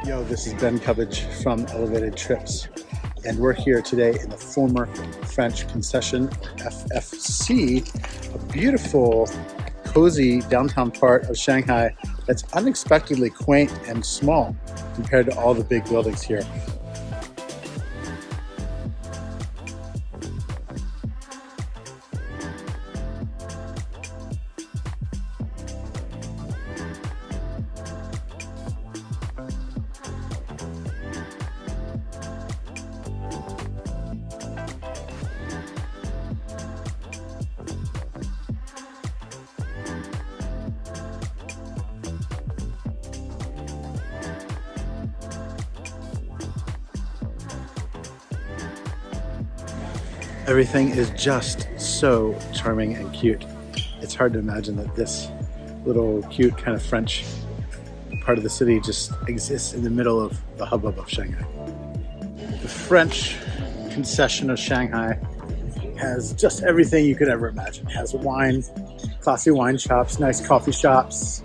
Yo, this is Ben Cubbage from Elevated Trips, and we're here today in the former French Concession, FFC, a beautiful, cozy downtown part of Shanghai that's unexpectedly quaint and small compared to all the big buildings here. Everything is just so charming and cute. It's hard to imagine that this little cute kind of French part of the city just exists in the middle of the hubbub of Shanghai. The French Concession of Shanghai has just everything you could ever imagine. It has wine, classy wine shops, nice coffee shops,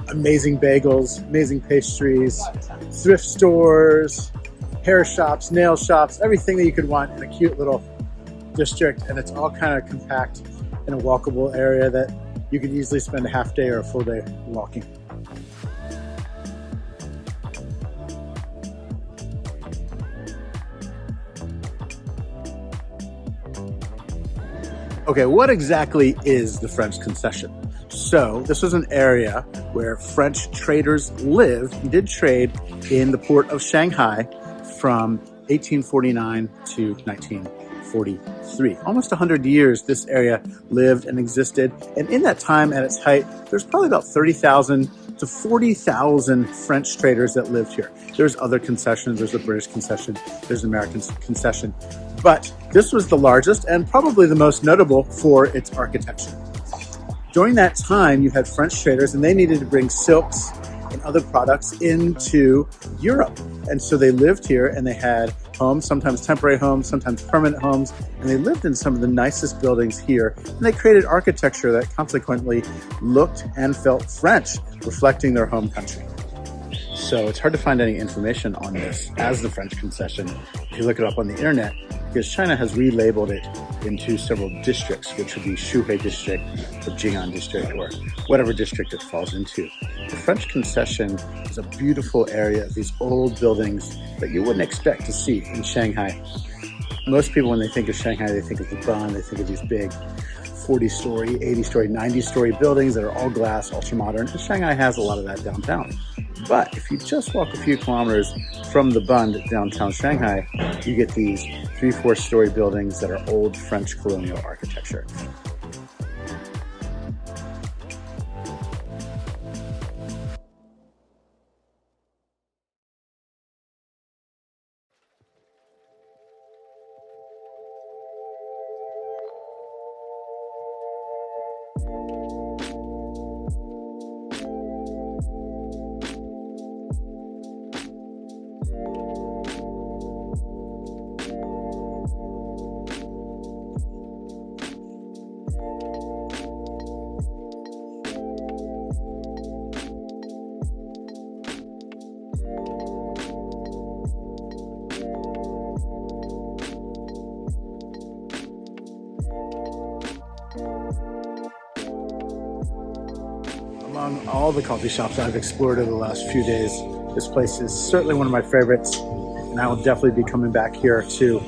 amazing bagels, amazing pastries, thrift stores, hair shops, nail shops, everything that you could want in a cute little district, and it's all kind of compact in a walkable area that you could easily spend a half day or a full day walking. Okay, what exactly is the French Concession? So this was an area where French traders lived and did trade in the port of Shanghai from 1849 to 1943. Almost 100 years this area lived and existed, and in that time at its height there's probably about 30,000 to 40,000 French traders that lived here. There's other concessions, there's a British concession, there's an American concession, but this was the largest and probably the most notable for its architecture. During that time you had French traders and they needed to bring silks and other products into Europe, and so they lived here and they had homes, sometimes temporary homes, sometimes permanent homes, and they lived in some of the nicest buildings here, and they created architecture that consequently looked and felt French, reflecting their home country. So it's hard to find any information on this as the French Concession if you look it up on the internet, because China has relabeled it into several districts, which would be Shanghai district or Jing'an district or whatever district it falls into. The French Concession is a beautiful area of these old buildings that you wouldn't expect to see in Shanghai. Most people, when they think of Shanghai, they think of the bund, they think of these big 40-story, 80-story, 90-story buildings that are all glass, ultra-modern, and Shanghai has a lot of that downtown. But if you just walk a few kilometers from the bund downtown Shanghai, you get these 3-4-story buildings that are old French colonial architecture. Among all the coffee shops I've explored over the last few days, this place is certainly one of my favorites, and I will definitely be coming back here to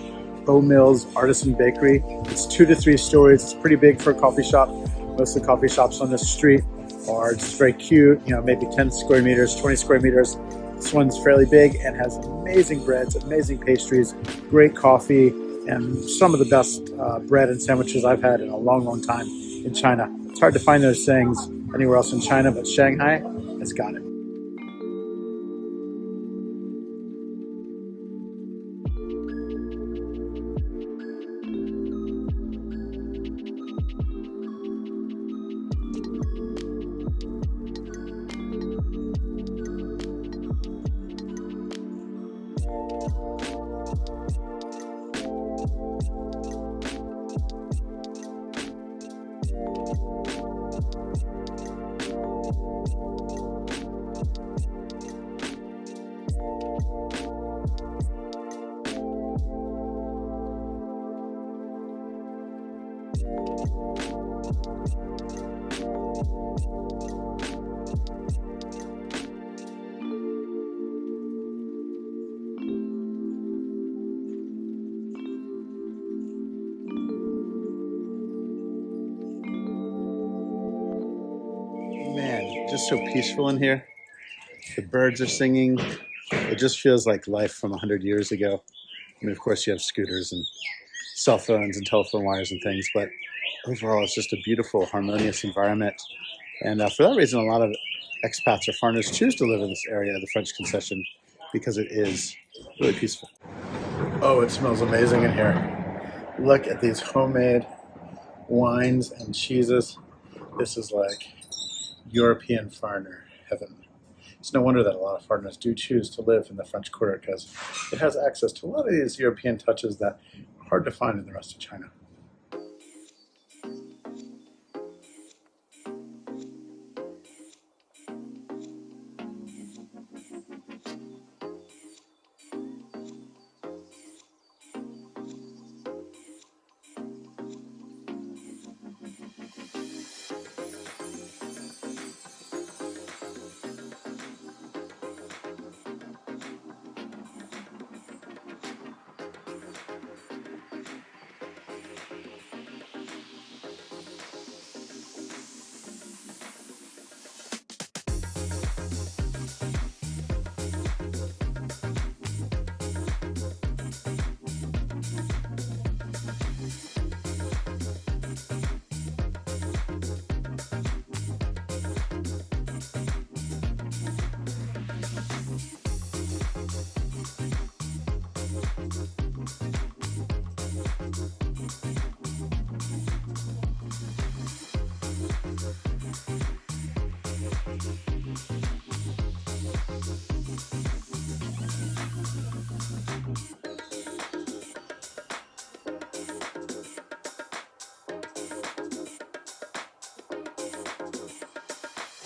O'Mill's Artisan Bakery. It's 2 to 3 stories. It's pretty big for a coffee shop. Most of the coffee shops on this street are just very cute, maybe 10 square meters, 20 square meters. This one's fairly big and has amazing breads, amazing pastries, great coffee, and some of the best bread and sandwiches I've had in a long, long time in China. It's hard to find those things anywhere else in China, but Shanghai has got it. just so peaceful in here. The birds are singing. It just feels like life from 100 years ago. I mean, of course, you have scooters and cell phones and telephone wires and things, but overall, it's just a beautiful, harmonious environment. And for that reason, a lot of expats or foreigners choose to live in this area of the French Concession because it is really peaceful. Oh, it smells amazing in here. Look at these homemade wines and cheeses. This is like European foreigner heaven. It's no wonder that a lot of foreigners do choose to live in the French Quarter because it has access to a lot of these European touches that are hard to find in the rest of China.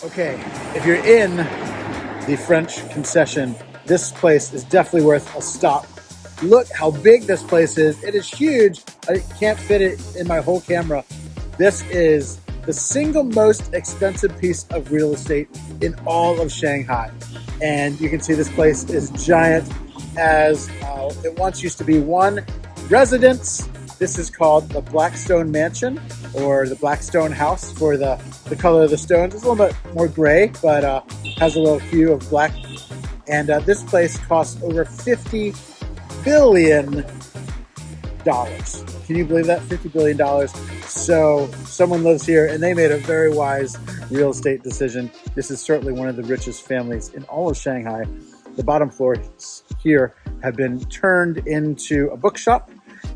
Okay, if you're in the French Concession, this place is definitely worth a stop. Look how big this place is. It is huge. I can't fit it in my whole camera. This is the single most expensive piece of real estate in all of Shanghai. And you can see this place is giant as it once used to be one residence. This is called the Blackstone Mansion, or the Blackstone House for the color of the stones. It's a little bit more gray, but has a little hue of black. And this place costs over $50 billion. Can you believe that? $50 billion. So someone lives here and they made a very wise real estate decision. This is certainly one of the richest families in all of Shanghai. The bottom floors here have been turned into a bookshop,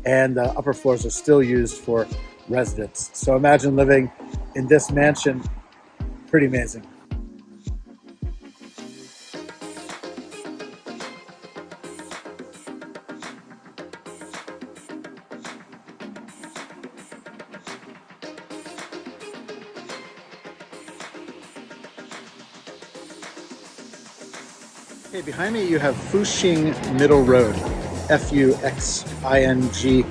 and the upper floors are still used for residence. So imagine living in this mansion. Pretty amazing. Okay, behind me you have Fuxing Middle Road, F-U-X-I-N-G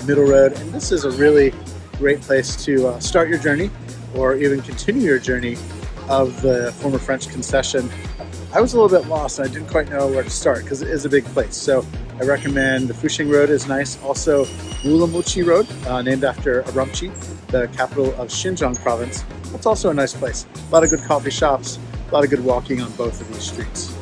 Middle Road, and this is a really great place to start your journey or even continue your journey of the former French Concession. I was a little bit lost and I didn't quite know where to start because it is a big place. So I recommend the Fuxing Road is nice. Also Wulamuchi Road, named after Urumqi, the capital of Xinjiang province. That's also a nice place. A lot of good coffee shops, a lot of good walking on both of these streets.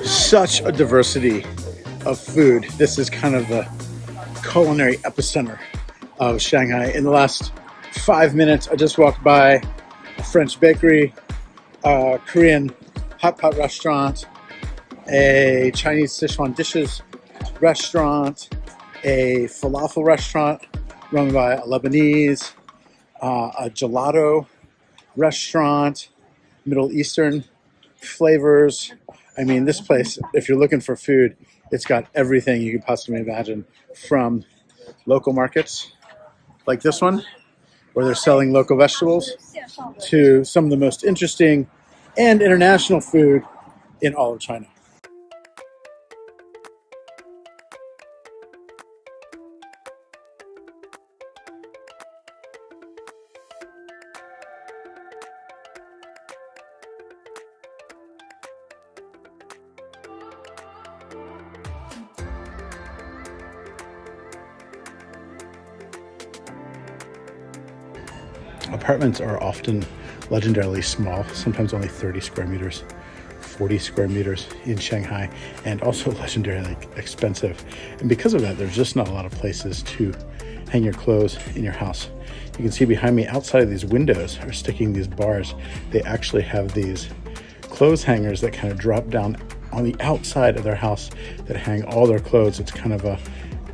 Such a diversity of food. This is kind of the culinary epicenter of Shanghai. In the last 5 minutes, I just walked by a French bakery, a Korean hot pot restaurant, a Chinese Sichuan dishes restaurant, a falafel restaurant run by a Lebanese, a gelato restaurant, Middle Eastern flavors. I mean, this place, if you're looking for food, it's got everything you could possibly imagine, from local markets like this one, where they're selling local vegetables, to some of the most interesting and international food in all of China. Apartments are often legendarily small, sometimes only 30 square meters, 40 square meters in Shanghai, and also legendarily expensive. And because of that, there's just not a lot of places to hang your clothes in your house. You can see behind me, outside of these windows are sticking these bars. They actually have these clothes hangers that kind of drop down on the outside of their house that hang all their clothes. It's kind of a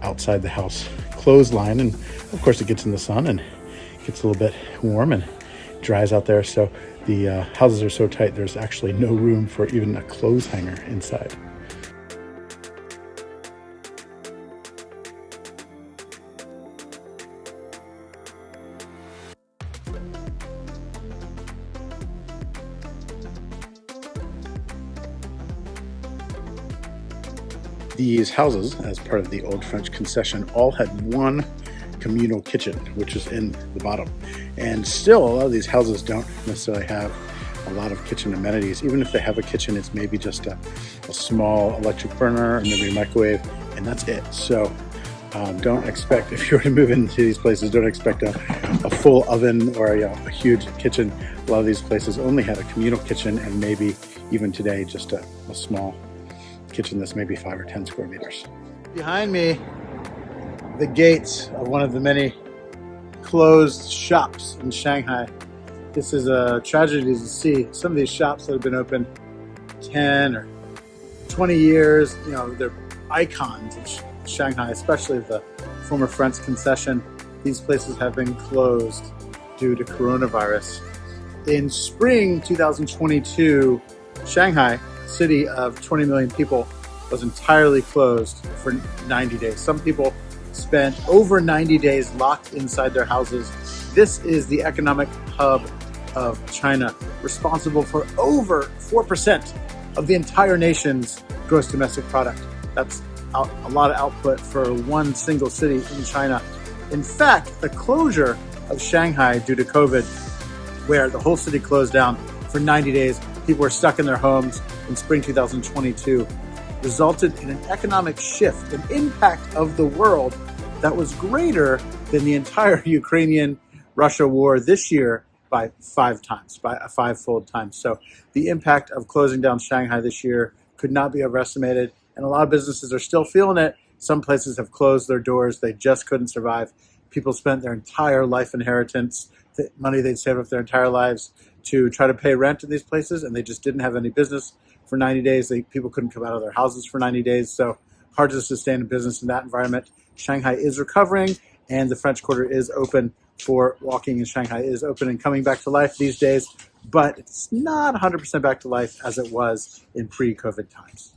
outside the house clothesline, and of course it gets in the sun and gets a little bit warm and dries out there. So the houses are so tight, there's actually no room for even a clothes hanger inside. These houses, as part of the old French Concession, all had one communal kitchen, which is in the bottom. And still, a lot of these houses don't necessarily have a lot of kitchen amenities. Even if they have a kitchen, it's maybe just a small electric burner and maybe a microwave, and that's it. So don't expect, if you were to move into these places, don't expect a full oven or a huge kitchen. A lot of these places only had a communal kitchen, and maybe even today, just a small kitchen that's maybe 5 or 10 square meters. Behind me, the gates of one of the many closed shops in Shanghai. This is a tragedy to see. Some of these shops that have been open 10 or 20 years, you know, they're icons of Shanghai, especially the former French Concession. These places have been closed due to coronavirus. In spring 2022, Shanghai, city of 20 million people, was entirely closed for 90 days. Some people spent over 90 days locked inside their houses. This is the economic hub of China, responsible for over 4% of the entire nation's gross domestic product. That's a lot of output for one single city in China. In fact, the closure of Shanghai due to COVID, where the whole city closed down for 90 days, people were stuck in their homes in spring 2022, resulted in an economic shift, an impact of the world that was greater than the entire Ukrainian-Russia war this year by 5 times, by a 5-fold time. So the impact of closing down Shanghai this year could not be overestimated, and a lot of businesses are still feeling it. Some places have closed their doors. They just couldn't survive. People spent their entire life inheritance, the money they'd saved up their entire lives, to try to pay rent in these places, and they just didn't have any business for 90 days. People couldn't come out of their houses for 90 days, so hard to sustain a business in that environment. Shanghai is recovering, and the French Quarter is open for walking, and Shanghai is open and coming back to life these days, but it's not 100% back to life as it was in pre-COVID times.